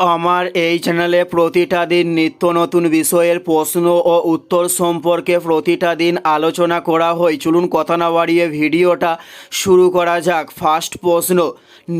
আমার এই চ্যানেলে প্রতিটা দিন নিত্য নতুন বিষয়ের প্রশ্ন ও উত্তর সম্পর্কে প্রতিটা দিন আলোচনা করা হয়। চলুন কথা না বাড়িয়ে ভিডিওটা শুরু করা যাক। ফার্স্ট প্রশ্ন,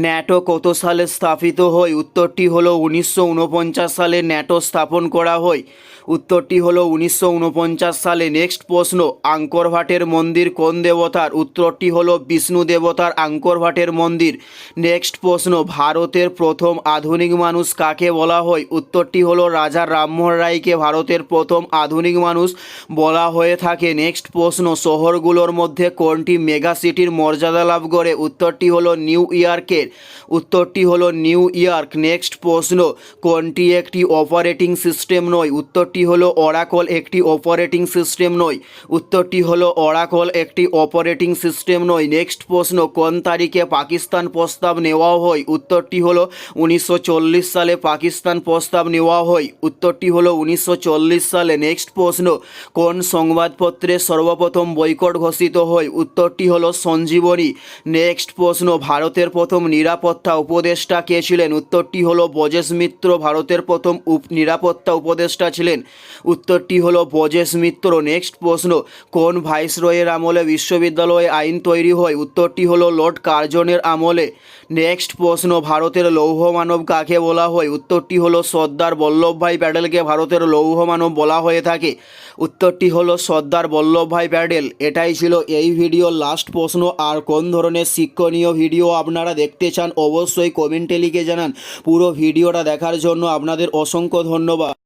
ন্যাটো কত সালে স্থাপিত হয়? উত্তরটি হলো 1949 সালে ন্যাটো স্থাপন করা হয়। উত্তরটি হলো 1949 সালে। নেক্সট প্রশ্ন, আঙ্কর ভাটের মন্দির কোন দেবতার? উত্তরটি হলো বিষ্ণু দেবতার আঙ্কর ভাটের মন্দির। নেক্সট প্রশ্ন, ভারতের প্রথম আধুনিক মানুষ কাকে বলা হয়? উত্তরটি হলো রাজা রামমোহন রায়কে ভারতের প্রথম আধুনিক মানুষ বলা হয়ে থাকে। নেক্সট প্রশ্ন, শহরগুলোর মধ্যে কোনটি মেগা সিটির মর্যাদা লাভ করে? উত্তরটি হলো নিউ ইয়র্কের। উত্তরটি হলো নিউ ইয়র্ক। নেক্সট প্রশ্ন, কোনটি একটি অপারেটিং সিস্টেম নয়? উত্তরটি হলো অরাকল একটি অপারেটিং সিস্টেম নয়। উত্তরটি হলো অরাকল একটি অপারেটিং সিস্টেম নয়। নেক্সট প্রশ্ন, কোন তারিখে পাকিস্তান প্রস্তাব নেওয়া হয়? উত্তরটি হলো 1940 সালে পাকিস্তান প্রস্তাব নেওয়া হয়। উত্তরটি হলো 1940 সালে। নেক্সট প্রশ্ন, কোন সংবাদপত্রে সর্বপ্রথম বয়কট ঘোষিত হয়? উত্তরটি হলো সঞ্জীবনী। নেক্সট প্রশ্ন, ভারতের প্রথম নিরাপত্তা উপদেষ্টা কে ছিলেন? উত্তরটি হলো ব্রজেশ মিত্র ভারতের প্রথম নিরাপত্তা উপদেষ্টা ছিলেন। উত্তরটি হলো ব্রজেশ মিত্র। নেক্সট প্রশ্ন, কোন ভাইসরয়ের আমলে বিশ্ববিদ্যালয়ে আইন তৈরি হয়? উত্তরটি হলো লর্ড কার্জনের আমলে। নেক্সট প্রশ্ন, ভারতের লৌহ মানব কাকে বলা হয়? উত্তরটি হলো সর্দার বল্লভভাই প্যাটেলকে ভারতের লৌহ মানব বলা হয়ে থাকে। উত্তরটি হলো সর্দার বল্লভভাই প্যাটেল। এটাই ছিল এই ভিডিওর লাস্ট প্রশ্ন। আর কোন ধরনের শিক্ষণীয় ভিডিও আপনারা দেখতে চান অবশ্যই কমেন্টে লিখে জানান। পুরো ভিডিওটা দেখার জন্য আপনাদের অসংখ্য ধন্যবাদ।